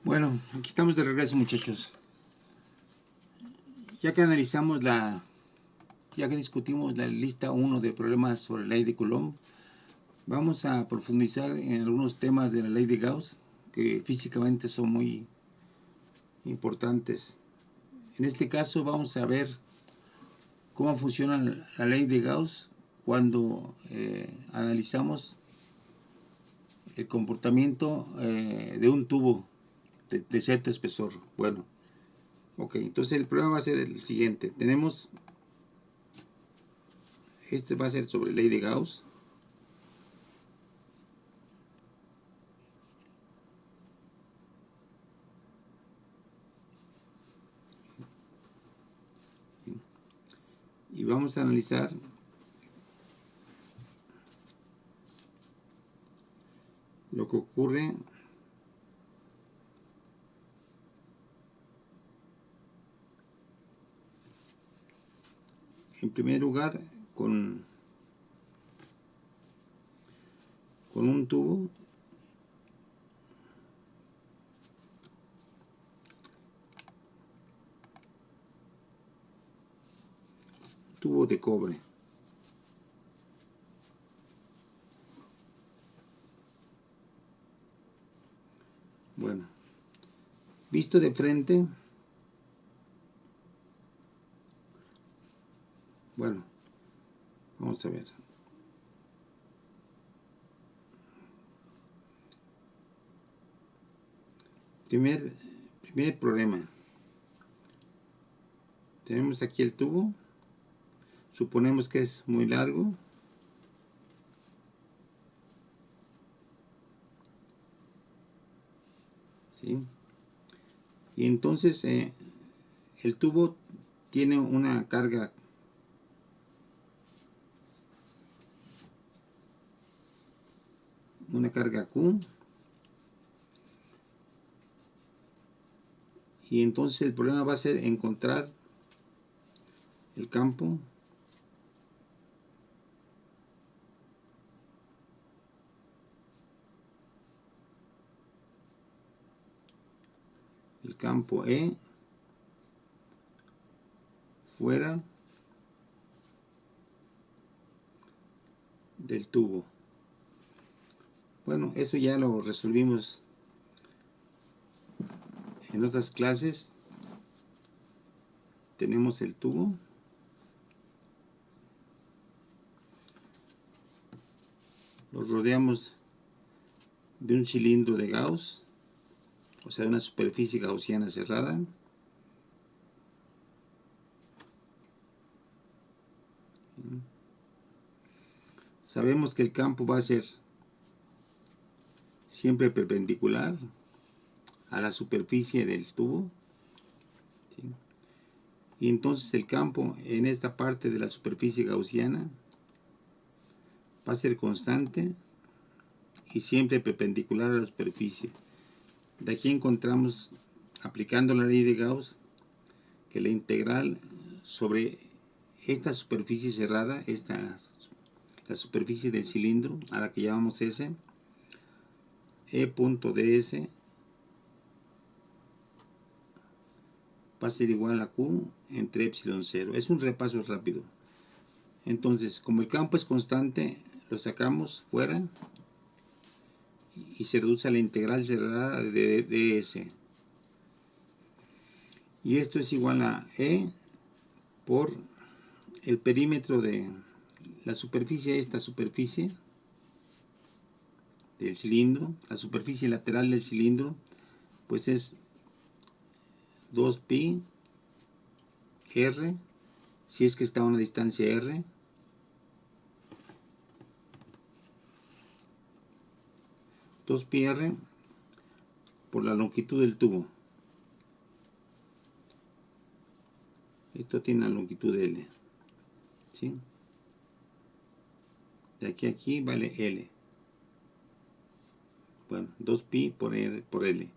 Bueno, aquí estamos de regreso, muchachos. Ya que ya que discutimos la lista 1 de problemas sobre la ley de Coulomb, vamos a profundizar en algunos temas de la ley de Gauss que físicamente son muy importantes. En este caso vamos a ver cómo funciona la ley de Gauss cuando analizamos el comportamiento de un tubo de cierto espesor. Bueno, ok, entonces el problema va a ser el siguiente. Este va a ser sobre ley de Gauss. Y vamos a analizar lo que ocurre en primer lugar con un tubo de cobre. Bueno, visto de frente, bueno, vamos a ver. Primer problema. Tenemos aquí el tubo. Suponemos que es muy largo. ¿Sí? Y entonces el tubo tiene una carga Q, y entonces el problema va a ser encontrar el campo E fuera del tubo. Bueno, eso ya lo resolvimos en otras clases. Tenemos el tubo, lo rodeamos de un cilindro de Gauss, o sea, una superficie gaussiana cerrada. Sabemos que el campo va a ser siempre perpendicular a la superficie del tubo. ¿Sí? Y entonces el campo en esta parte de la superficie gaussiana va a ser constante y siempre perpendicular a la superficie. De aquí encontramos, aplicando la ley de Gauss, que la integral sobre esta superficie cerrada, la superficie del cilindro, a la que llamamos S, E.ds, va a ser igual a Q entre epsilon 0. Es un repaso rápido. Entonces, como el campo es constante, lo sacamos fuera y se reduce a la integral cerrada de ds. Y esto es igual a E por el perímetro de la superficie, esta superficie del cilindro, la superficie lateral del cilindro, pues es 2pi r, si es que está a una distancia r, pi r por la longitud del tubo. Esto tiene la longitud L, ¿sí? De aquí a aquí vale L. Bueno, 2pi por L.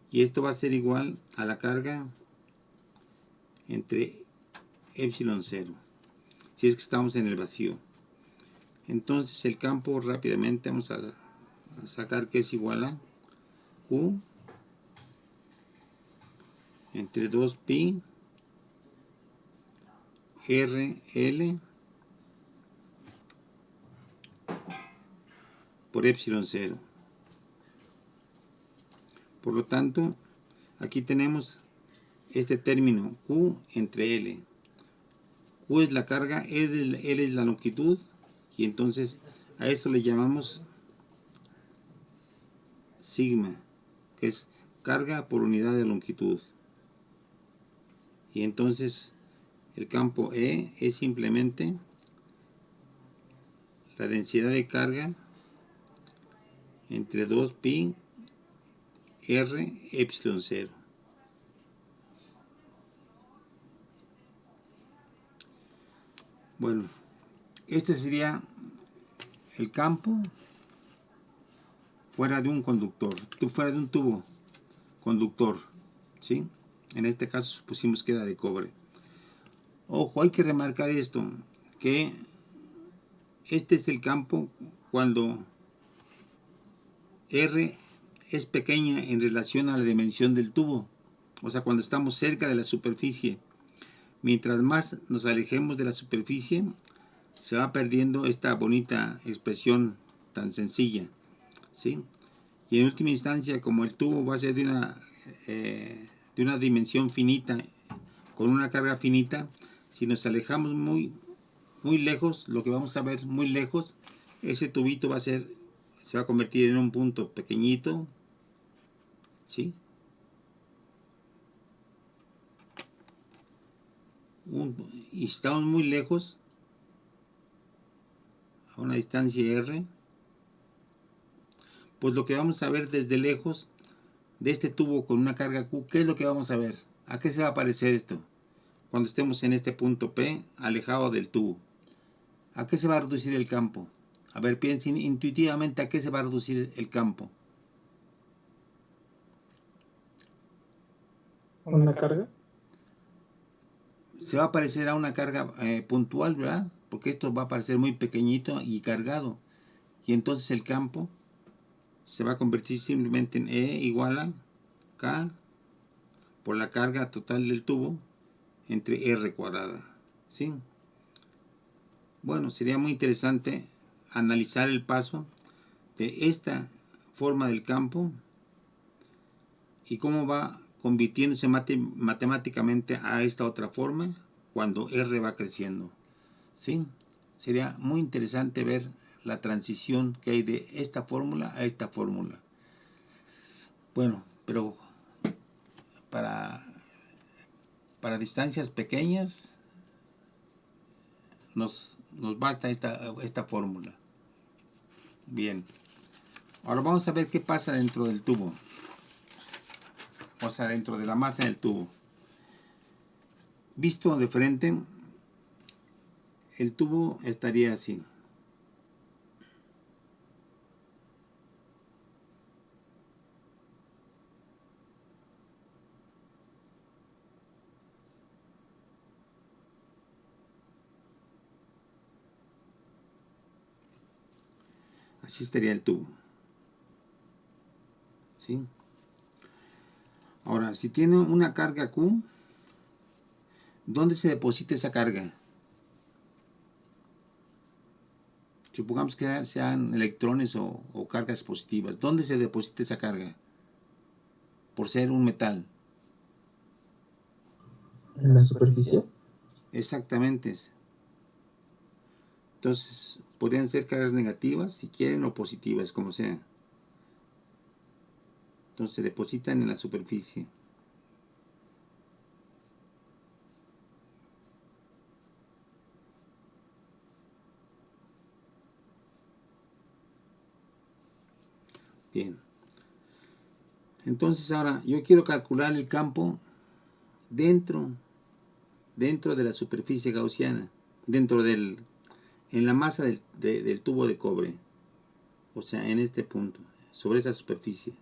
Y esto va a ser igual a la carga entre epsilon 0, si es que estamos en el vacío. Entonces el campo, rápidamente vamos a sacar que es igual a Q entre 2pi RL por epsilon 0. Por lo tanto, aquí tenemos este término Q entre L. Q es la carga, L es la longitud, y entonces a eso le llamamos sigma, que es carga por unidad de longitud. Y entonces el campo E es simplemente la densidad de carga entre 2pi R epsilon 0. Bueno, este sería el campo fuera de un conductor, fuera de un tubo conductor, ¿sí? En este caso supusimos que era de cobre. Ojo, hay que remarcar esto, que este es el campo cuando R es pequeña en relación a la dimensión del tubo, o sea, cuando estamos cerca de la superficie. Mientras más nos alejemos de la superficie, se va perdiendo esta bonita expresión tan sencilla, ¿sí? Y en última instancia, como el tubo va a ser de una dimensión finita, con una carga finita, si nos alejamos muy lejos, lo que vamos a ver muy lejos, ese tubito se va a convertir en un punto pequeñito, ¿sí? Y si estamos muy lejos, a una distancia R, pues lo que vamos a ver desde lejos de este tubo con una carga Q, ¿qué es lo que vamos a ver? ¿A qué se va a parecer esto? Cuando estemos en este punto P, alejado del tubo, ¿a qué se va a reducir el campo? A ver, piensen intuitivamente a qué se va a reducir el campo. ¿Una carga? Se va a parecer a una carga puntual, ¿verdad? Porque esto va a parecer muy pequeñito y cargado. Y entonces el campo se va a convertir simplemente en E igual a K por la carga total del tubo entre R cuadrada, ¿sí? Bueno, sería muy interesante analizar el paso de esta forma del campo y cómo va convirtiéndose matemáticamente a esta otra forma cuando R va creciendo, ¿sí? Sería muy interesante ver la transición que hay de esta fórmula a esta fórmula. Bueno, pero para distancias pequeñas nos basta esta fórmula. Bien, ahora vamos a ver qué pasa dentro del tubo, o sea, dentro de la masa del tubo. Visto de frente, el tubo estaría así. Así estaría el tubo, ¿sí? Ahora, si tiene una carga Q, ¿dónde se deposita esa carga? Supongamos que sean electrones o cargas positivas. ¿Dónde se deposita esa carga? Por ser un metal. ¿En la superficie? Exactamente. Entonces, podrían ser cargas negativas, si quieren, o positivas, como sea. Entonces, se depositan en la superficie. Bien. Entonces, ahora, yo quiero calcular el campo dentro de la superficie gaussiana, en la masa del tubo de cobre, o sea, en este punto, sobre esa superficie.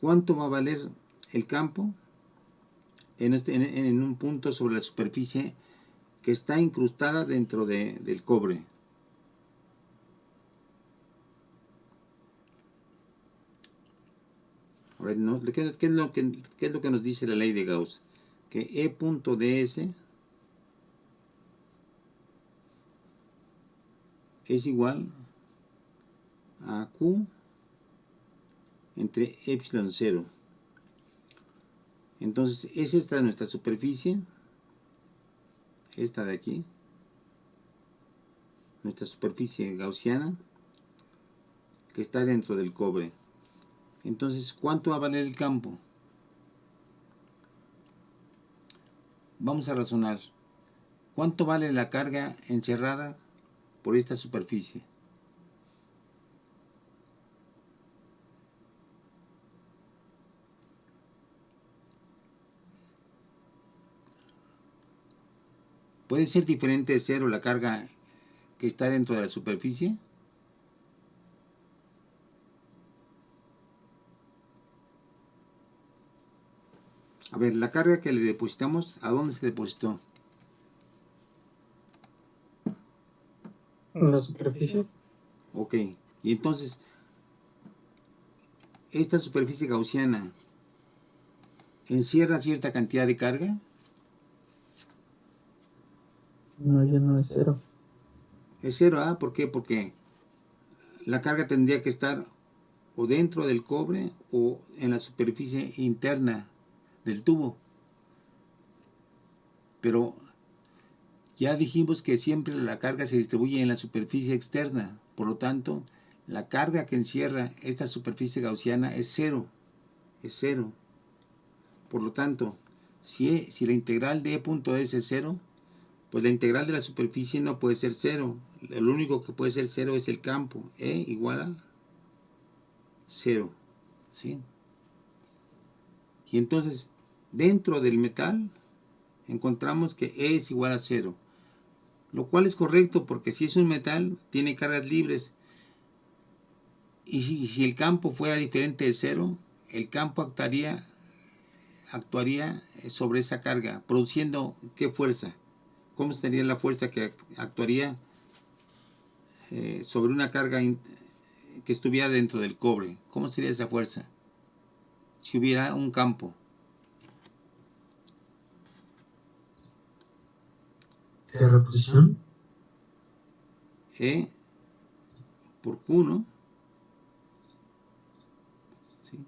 ¿Cuánto va a valer el campo en un punto sobre la superficie que está incrustada dentro del cobre? A ver, ¿no? ¿Qué es lo que nos dice la ley de Gauss? Que E punto ds es igual a Q entre epsilon 0. Entonces, es esta nuestra superficie, esta de aquí, nuestra superficie gaussiana, que está dentro del cobre. Entonces, ¿cuánto va a valer el campo? Vamos a razonar. ¿Cuánto vale la carga encerrada por esta superficie? ¿Puede ser diferente de cero la carga que está dentro de la superficie? A ver, la carga que le depositamos, ¿a dónde se depositó? ¿En la superficie? Ok, y entonces, esta superficie gaussiana encierra cierta cantidad de carga. No, ya no es cero. Es cero, ¿ah? ¿Por qué? Porque la carga tendría que estar o dentro del cobre o en la superficie interna del tubo. Pero ya dijimos que siempre la carga se distribuye en la superficie externa. Por lo tanto, la carga que encierra esta superficie gaussiana es cero. Es cero. Por lo tanto, si la integral de E punto S es cero, pues la integral de la superficie no puede ser cero. Lo único que puede ser cero es el campo. E igual a cero. ¿Sí? Y entonces, dentro del metal, encontramos que E es igual a cero. Lo cual es correcto porque si es un metal, tiene cargas libres. Y si el campo fuera diferente de cero, el campo actuaría sobre esa carga, produciendo ¿qué fuerza? ¿Cómo sería la fuerza que actuaría sobre una carga que estuviera dentro del cobre? ¿Cómo sería esa fuerza? Si hubiera un campo. ¿De reposición? E por Q, ¿no? ¿Sí?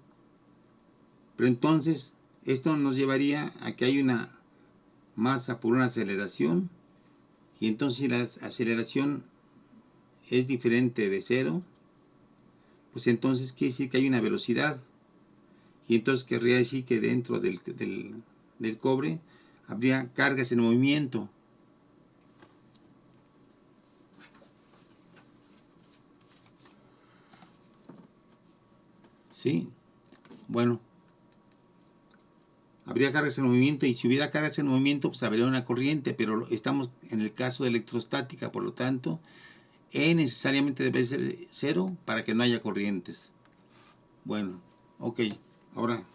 Pero entonces, esto nos llevaría a que hay una masa por una aceleración, y entonces si la aceleración es diferente de cero, pues entonces quiere decir que hay una velocidad, y entonces querría decir que dentro del cobre habría cargas en movimiento. ¿Sí? Bueno, habría cargas en movimiento, y si hubiera cargas en movimiento, pues habría una corriente, pero estamos en el caso de electrostática, por lo tanto, E necesariamente debe ser cero para que no haya corrientes. Bueno, ok, ahora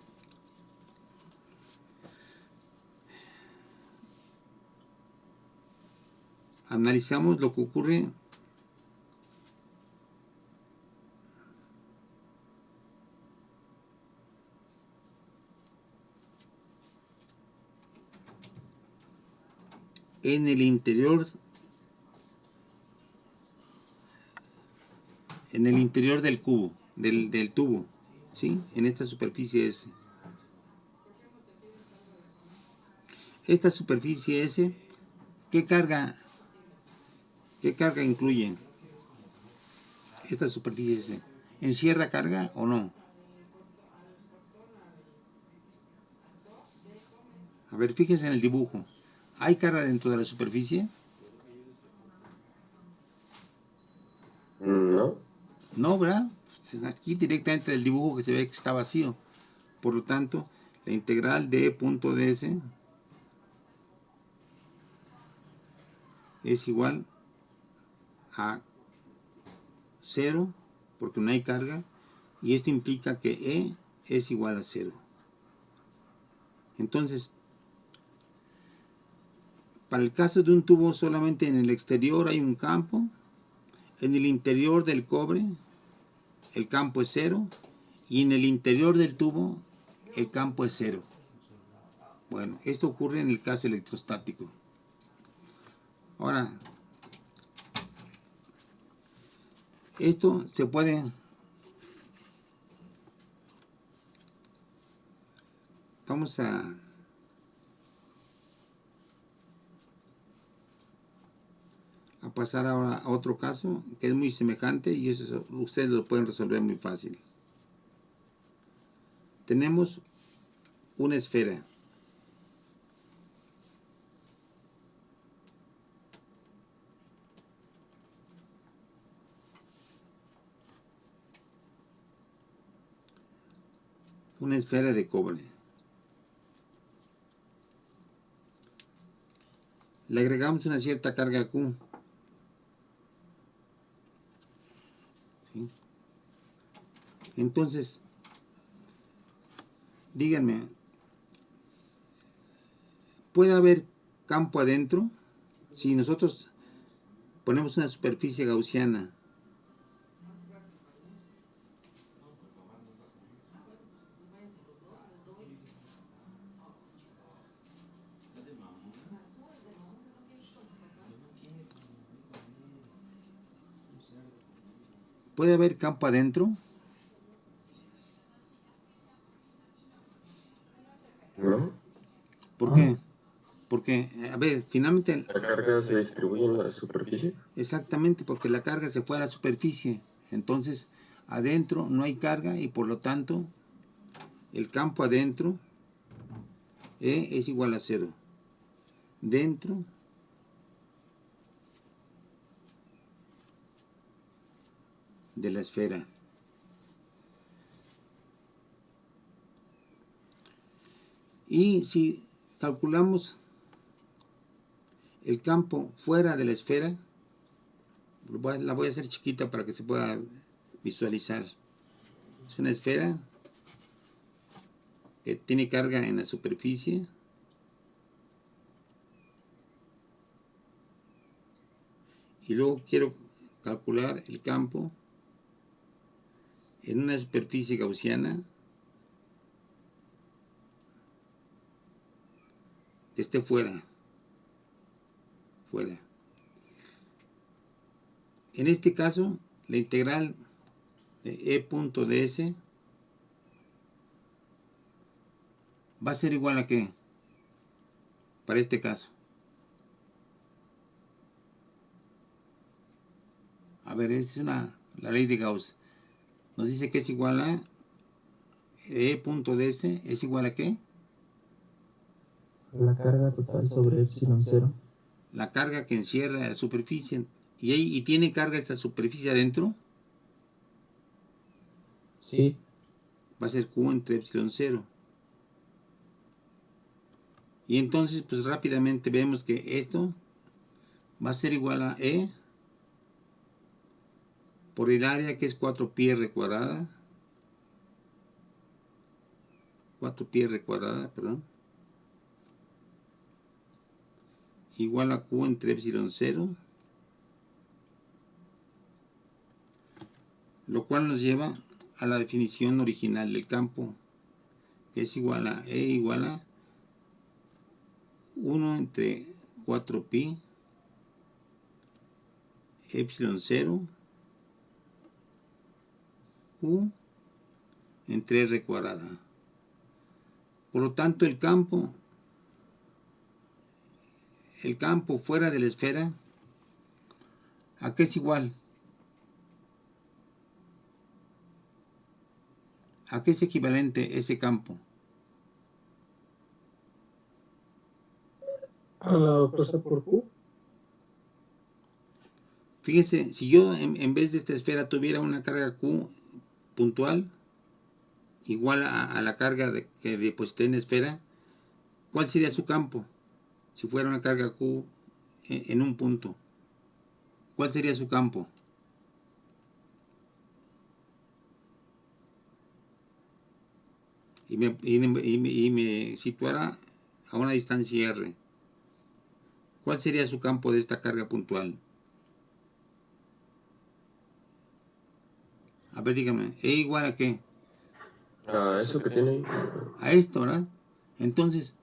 analizamos lo que ocurre en el interior del cubo, del tubo, ¿sí? En esta superficie S. Esta superficie S, ¿qué carga incluye esta superficie S? ¿Encierra carga o no? A ver, fíjense en el dibujo. ¿Hay carga dentro de la superficie? No. No, ¿verdad? Aquí directamente del dibujo que se ve que está vacío. Por lo tanto, la integral de punto ds es igual a 0, porque no hay carga, y esto implica que E es igual a 0. Entonces, para el caso de un tubo, solamente en el exterior hay un campo, en el interior del cobre el campo es 0, y en el interior del tubo el campo es cero. Bueno, esto ocurre en el caso electrostático. Ahora, esto se puede... Vamos a pasar ahora a otro caso que es muy semejante y eso ustedes lo pueden resolver muy fácil. Tenemos una esfera. Una esfera de cobre. Le agregamos una cierta carga Q. ¿Sí? Entonces, díganme, ¿puede haber campo adentro? Si nosotros ponemos una superficie gaussiana ¿puede haber campo adentro? ¿No? ¿Por qué? Porque, a ver, finalmente... ¿La carga se distribuye en la superficie? Exactamente, porque la carga se fue a la superficie. Entonces, adentro no hay carga y por lo tanto, el campo adentro E es igual a 0. Dentro de la esfera. Y si calculamos el campo fuera de la esfera, la voy a hacer chiquita para que se pueda visualizar. Es una esfera que tiene carga en la superficie. Y luego quiero calcular el campo en una superficie gaussiana que esté fuera. En este caso, la integral de E.ds va a ser igual a ¿qué? Para este caso. A ver, esta es la ley de Gauss. Nos dice que es igual a E.ds es igual a ¿qué? La carga total sobre epsilon 0. La carga que encierra la superficie. ¿Y tiene carga esta superficie adentro? Sí. Va a ser Q entre epsilon 0. Y entonces, pues rápidamente vemos que esto va a ser igual a E por el área que es 4πr cuadrada. 4πr cuadrada, perdón. Igual a Q entre epsilon 0. Lo cual nos lleva a la definición original del campo, que es igual a E igual a 1 entre 4pi epsilon 0 Q entre R cuadrada. Por lo tanto, el campo fuera de la esfera, ¿a qué es igual? ¿A qué es equivalente ese campo? A la fuerza por Q. Fíjense, si yo en vez de esta esfera tuviera una carga Q puntual, igual a la carga que deposité en la esfera, ¿cuál sería su campo? Si fuera una carga Q en un punto, ¿cuál sería su campo? Y me situara a una distancia R. ¿Cuál sería su campo de esta carga puntual? A ver, dígame, ¿E igual a qué? A eso que tiene ahí. A esto, ¿verdad? Entonces,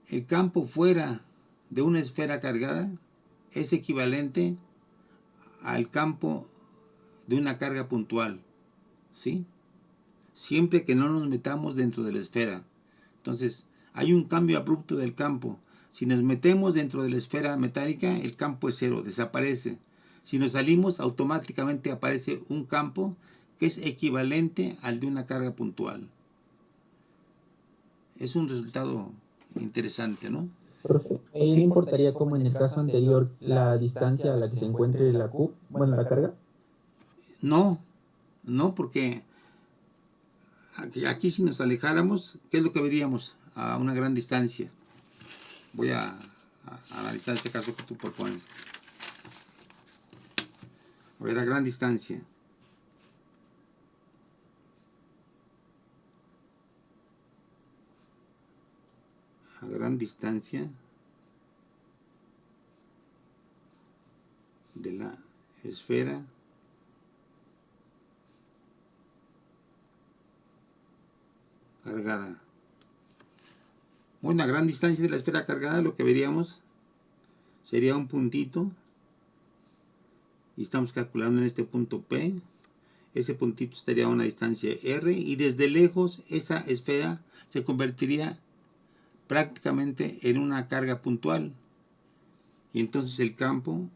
el campo fuera de una esfera cargada es equivalente al campo de una carga puntual, ¿sí? Siempre que no nos metamos dentro de la esfera. Entonces, hay un cambio abrupto del campo. Si nos metemos dentro de la esfera metálica, el campo es cero, desaparece. Si nos salimos, automáticamente aparece un campo que es equivalente al de una carga puntual. Es un resultado interesante, ¿no? Profe, ¿y no importaría como en el caso anterior la distancia a la que se encuentre la Q, bueno, la carga? No, no, porque aquí si nos alejáramos, ¿qué es lo que veríamos a una gran distancia? Voy a analizar este caso que tú propones. A ver, a gran distancia. A gran distancia de la esfera cargada. Bueno, a gran distancia de la esfera cargada lo que veríamos sería un puntito y estamos calculando en este punto P. Ese puntito estaría a una distancia R y desde lejos esa esfera se convertiría prácticamente en una carga puntual y entonces el campo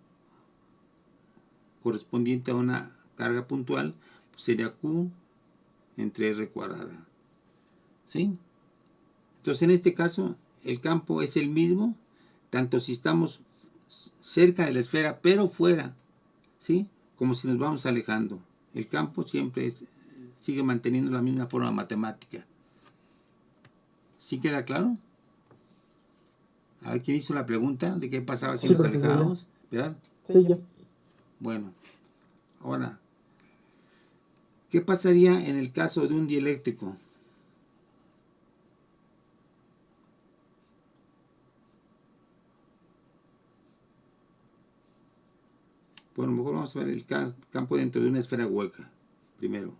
correspondiente a una carga puntual pues sería Q entre R cuadrada, ¿sí? Entonces en este caso el campo es el mismo tanto si estamos cerca de la esfera pero fuera, ¿sí? Como si nos vamos alejando. El campo siempre sigue manteniendo la misma forma matemática. ¿Sí queda claro? A ver, ¿quién hizo la pregunta de qué pasaba si Sí, nos profe, alejábamos? ¿Verdad? Sí, yo. Bueno, ahora, ¿qué pasaría en el caso de un dieléctrico? Bueno, mejor vamos a ver el campo dentro de una esfera hueca, primero.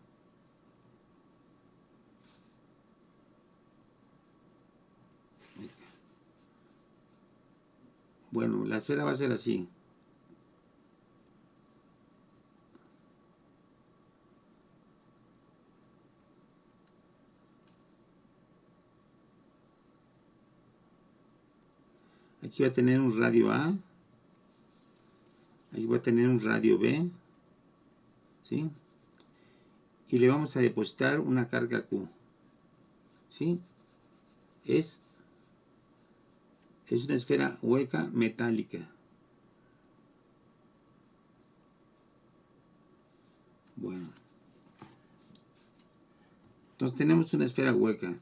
Bueno, la esfera va a ser así. Aquí va a tener un radio A. Aquí va a tener un radio B. ¿Sí? Y le vamos a depositar una carga Q. ¿Sí? Es una esfera hueca metálica. Bueno. Entonces tenemos una esfera hueca.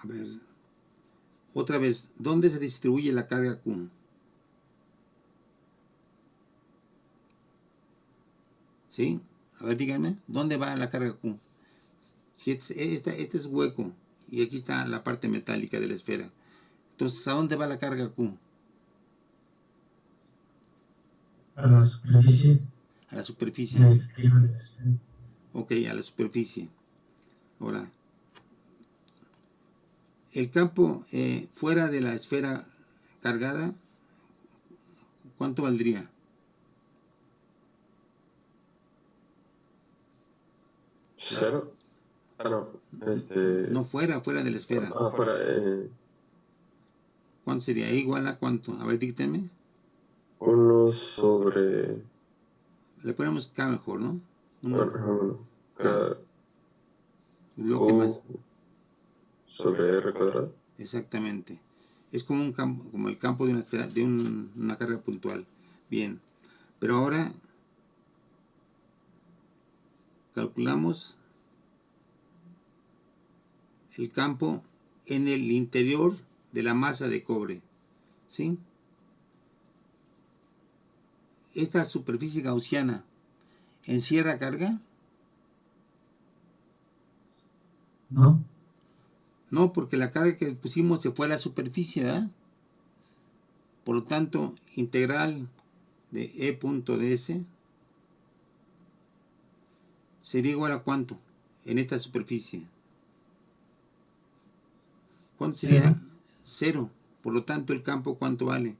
A ver. Otra vez, ¿dónde se distribuye la carga Q? ¿Sí? A ver, díganme, ¿dónde va la carga Q? Si este es hueco y aquí está la parte metálica de la esfera. Entonces, ¿a dónde va la carga Q? A la superficie. A la superficie. Ok, a la superficie. Ahora, el campo fuera de la esfera cargada, ¿cuánto valdría? ¿Cero? Ah, no. No, fuera de la esfera. Ah, fuera. ¿Cuánto sería? ¿Igual a cuánto? A ver, dícteme. 1 sobre... Le ponemos K mejor, ¿no? K Lo que más. sobre R cuadrado. Exactamente. Es como un campo, como el campo de una esfera, de una carga puntual. Bien. Pero ahora calculamos el campo en el interior de la masa de cobre. ¿Sí? Esta superficie gaussiana encierra carga. No. No, porque la carga que pusimos se fue a la superficie, ¿verdad? Por lo tanto, integral de E.ds sería igual a ¿cuánto? En esta superficie. ¿Cuánto sería? 0. Por lo tanto, el campo, ¿cuánto vale?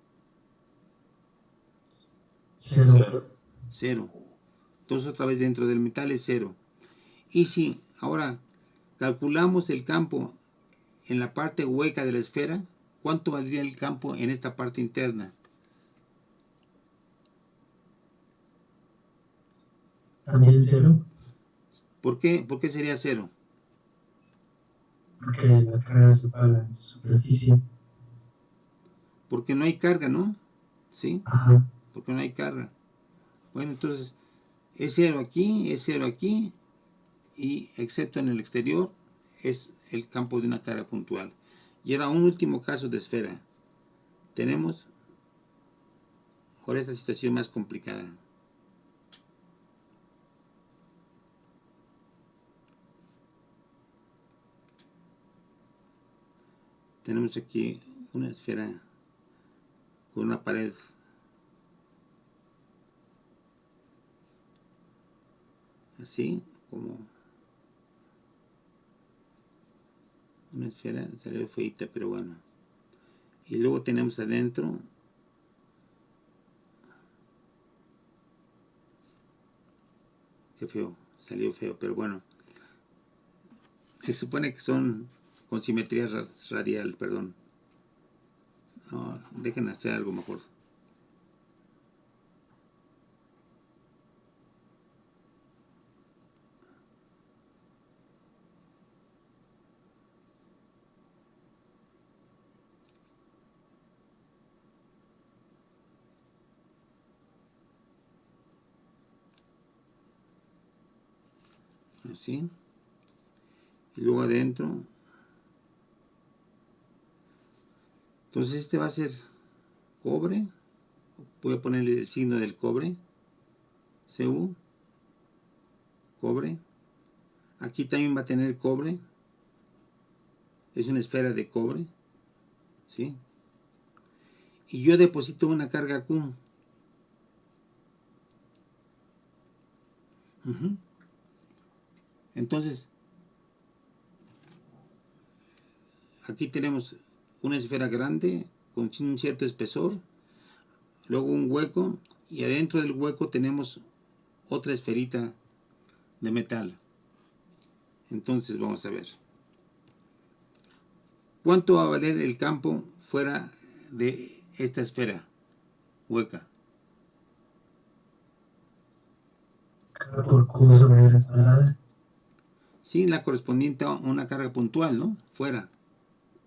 0. 0. Entonces, otra vez dentro del metal es 0. Y si ahora calculamos el campo en la parte hueca de la esfera, ¿cuánto valdría el campo en esta parte interna? También 0. ¿Por qué sería 0? Porque la carga se para la superficie. Porque no hay carga, ¿no? ¿Sí? Ajá. Porque no hay carga. Bueno, entonces es 0 aquí, es 0 aquí, y excepto en el exterior es el campo de una carga puntual. Y ahora un último caso de esfera. Tenemos ahora esta situación más complicada. Tenemos aquí una esfera con una pared así, como una esfera, salió feita, pero bueno. Y luego tenemos adentro qué feo, salió feo, pero bueno. Se supone que son con simetría radial, perdón. No, dejen hacer algo mejor. Así. Y luego adentro. Entonces este va a ser cobre. Voy a ponerle el signo del cobre. Cu. Cobre. Aquí también va a tener cobre. Es una esfera de cobre. ¿Sí? Y yo deposito una carga Q. Entonces, aquí tenemos una esfera grande con un cierto espesor, luego un hueco, y adentro del hueco tenemos otra esferita de metal. Entonces vamos a ver. ¿Cuánto va a valer el campo fuera de esta esfera hueca? Por Q sobre R cuadrada. Sí, la correspondiente a una carga puntual, ¿no? Fuera.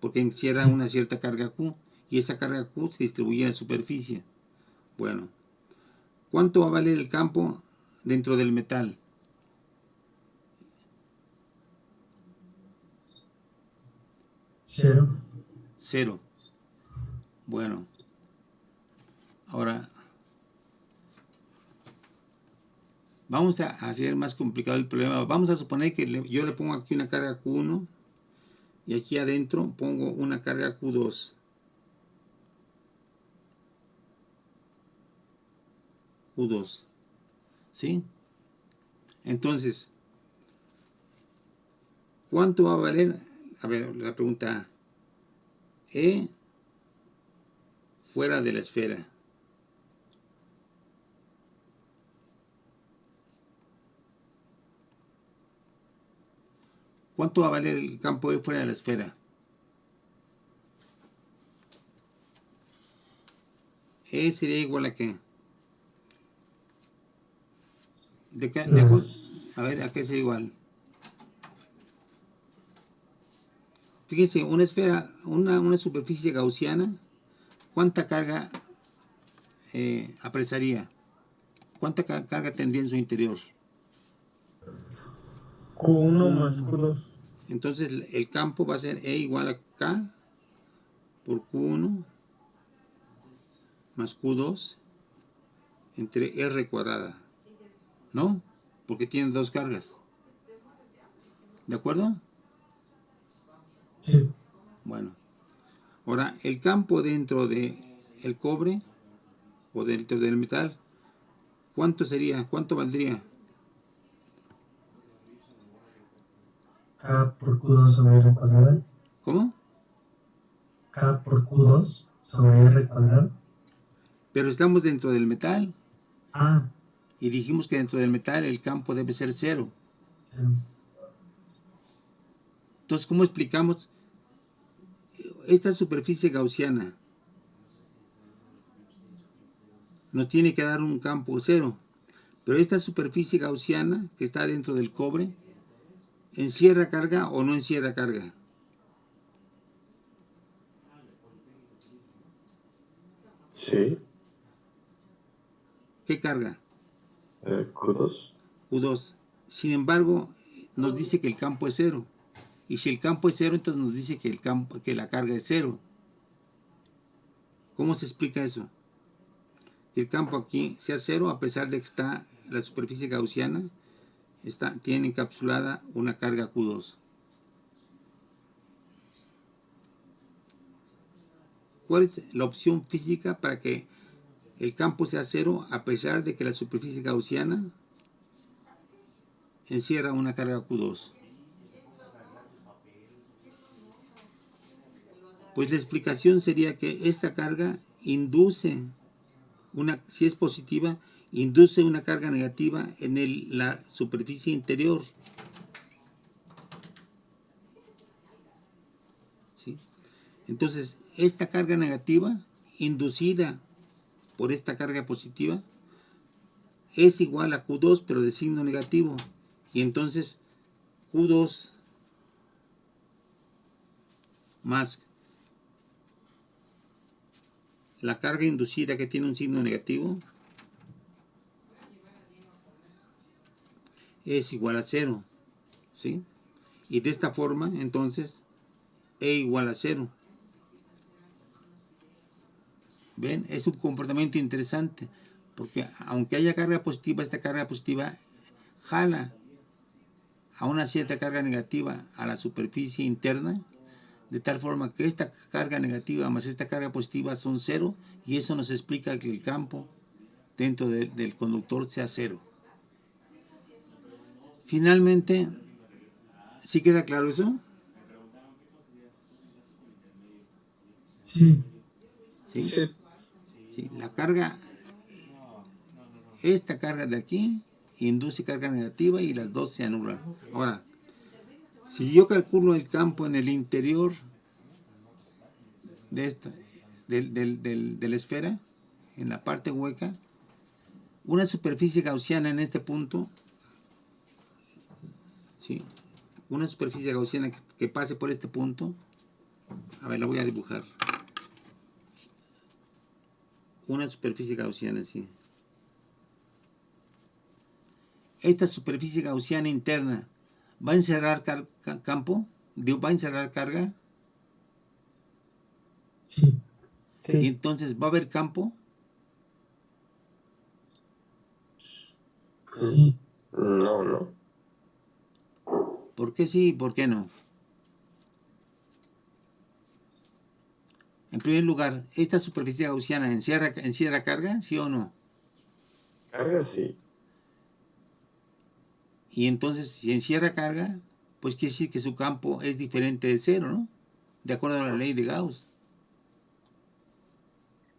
Porque encierra una cierta carga Q, y esa carga Q se distribuye en la superficie. Bueno, ¿cuánto va a valer el campo dentro del metal? 0. 0. Bueno, ahora vamos a hacer más complicado el problema. Vamos a suponer que yo le pongo aquí una carga Q1 y aquí adentro pongo una carga Q2. Q2. ¿Sí? Entonces, ¿cuánto va a valer? A ver, la pregunta A. E fuera de la esfera. ¿Cuánto va a valer el campo E fuera de la esfera? E sería igual a ¿qué? A ver, ¿a qué es igual? Fíjense, una esfera, una superficie gaussiana, ¿cuánta carga apresaría? ¿Cuánta carga tendría en su interior? Q1 más Q2. Entonces el campo va a ser E igual a K por Q1 más Q2 entre R cuadrada. ¿No? Porque tienen dos cargas. ¿De acuerdo? Sí. Bueno. Ahora, el campo dentro del cobre o dentro del metal, ¿cuánto sería? ¿Cuánto valdría? K por Q2 sobre R cuadrado. ¿Cómo? K por Q2 sobre R cuadrado. Pero estamos dentro del metal Ah, y dijimos que dentro del metal el campo debe ser cero. sí. Entonces, ¿cómo explicamos esta superficie gaussiana? Nos tiene que dar un campo cero. Pero esta superficie gaussiana que está dentro del cobre, ¿encierra carga o no encierra carga? Sí. ¿Qué carga? Q2. Q2. Sin embargo, nos dice que el campo es cero. Y si el campo es cero, entonces nos dice que la carga es cero. ¿Cómo se explica eso? Que el campo aquí sea cero a pesar de que está la superficie gaussiana tiene encapsulada una carga Q2. ¿Cuál es la opción física para que el campo sea cero a pesar de que la superficie gaussiana encierra una carga Q2? Pues la explicación sería que esta carga induce si es positiva, induce una carga negativa en la superficie interior. ¿Sí? Entonces, esta carga negativa inducida por esta carga positiva es igual a Q2 pero de signo negativo, y entonces Q2 más la carga inducida que tiene un signo negativo es igual a cero, ¿sí? Y de esta forma entonces E igual a cero. ¿Ven? Es un comportamiento interesante, porque aunque haya carga positiva, esta carga positiva jala a una cierta carga negativa a la superficie interna, de tal forma que esta carga negativa más esta carga positiva son cero, y eso nos explica que el campo dentro del conductor sea cero. Finalmente, ¿sí queda claro eso? Sí. ¿Sí? Sí. Sí, la carga, esta carga de aquí induce carga negativa y las dos se anulan. Ahora, si yo calculo el campo en el interior de la esfera, en la parte hueca, una superficie gaussiana en este punto, ¿sí? Una superficie gaussiana que pase por este punto, a ver, la voy a dibujar. Una superficie gaussiana, sí. Esta superficie gaussiana interna va a encerrar campo, va a encerrar carga. Sí. Y entonces va a haber campo. Sí. No, no. ¿Por qué sí y por qué no? En primer lugar, ¿esta superficie gaussiana encierra carga, sí o no? Carga sí. Y entonces, si encierra carga, pues quiere decir que su campo es diferente de cero, ¿no? De acuerdo a la ley de Gauss.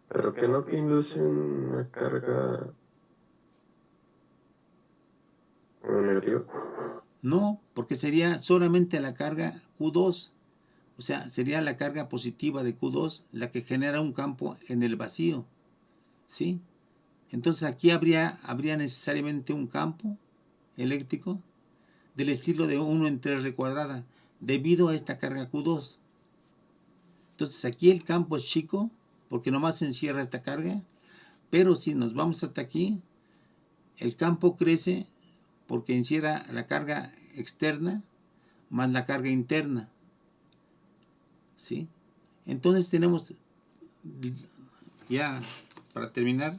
Pero que no que induce una carga negativa. No, porque sería solamente la carga Q2. O sea, sería la carga positiva de Q2 la que genera un campo en el vacío. ¿Sí? Entonces aquí habría necesariamente un campo eléctrico del estilo de 1 entre R cuadrada, debido a esta carga Q2. Entonces aquí el campo es chico, porque nomás encierra esta carga, pero si nos vamos hasta aquí, el campo crece porque encierra la carga externa más la carga interna. ¿Sí? Entonces tenemos, ya para terminar,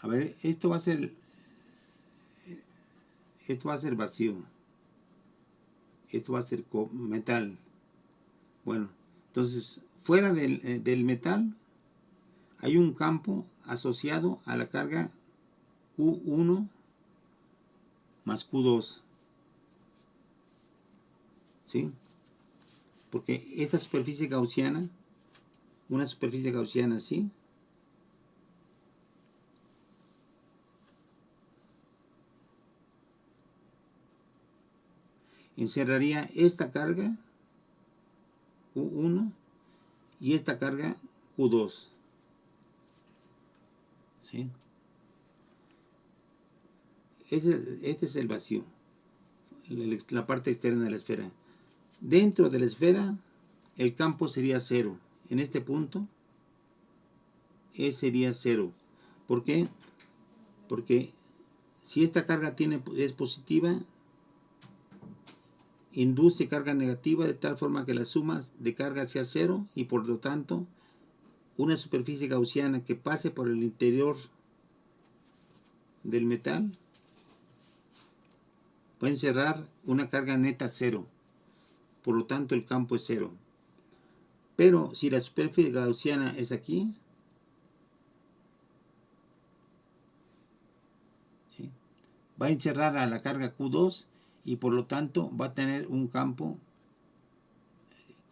A ver, esto va a ser vacío. Esto va a ser metal. Bueno, entonces, fuera del metal hay un campo asociado a la carga Q1 más Q2. ¿Sí? Porque esta superficie gaussiana, una superficie gaussiana así, encerraría esta carga Q1 y esta carga Q2. ¿Sí? Este es el vacío, la parte externa de la esfera. Dentro de la esfera, el campo sería cero. En este punto, E sería cero. ¿Por qué? Porque si esta carga es positiva, induce carga negativa de tal forma que la suma de carga sea cero y por lo tanto una superficie gaussiana que pase por el interior del metal va a encerrar una carga neta cero. Por lo tanto el campo es cero. Pero si la superficie gaussiana es aquí, ¿sí?, va a encerrar a la carga Q2 y por lo tanto va a tener un campo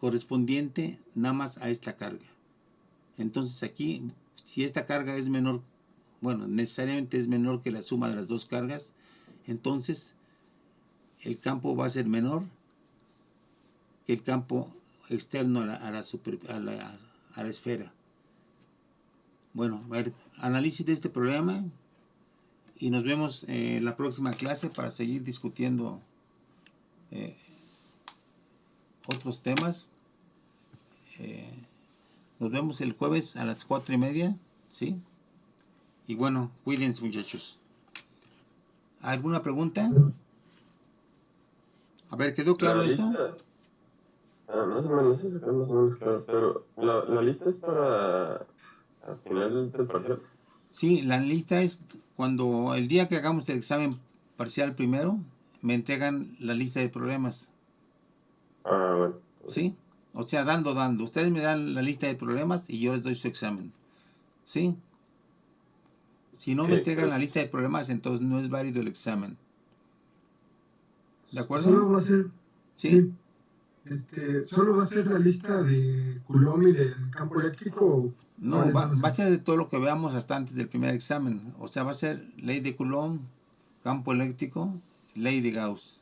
correspondiente nada más a esta carga. Entonces aquí, si esta carga es menor, bueno, necesariamente es menor que la suma de las dos cargas, entonces el campo va a ser menor que el campo externo a la esfera. Bueno, a ver, análisis de este problema y nos vemos en la próxima clase para seguir discutiendo otros temas. Nos vemos el jueves a las 4:30, ¿sí? Y bueno, cuídense, muchachos. ¿Alguna pregunta? A ver, ¿quedó claro esto? Más o menos, eso quedó más o menos claro, pero la lista es para al final del parcial. Sí, la lista es cuando el día que hagamos el examen parcial primero, me entregan la lista de problemas. Bueno. ¿Sí? O sea, dando. Ustedes me dan la lista de problemas y yo les doy su examen. ¿Sí? Si no me entregan la lista de problemas, entonces no es válido el examen. ¿De acuerdo? Solo va a ser, ¿Sí? solo va a ser la lista de Coulomb y del campo eléctrico. No, va a ser de todo lo que veamos hasta antes del primer examen. O sea, va a ser ley de Coulomb, campo eléctrico, ley de Gauss.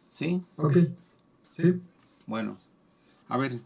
¿Sí? Ok, sí. Bueno, a ver,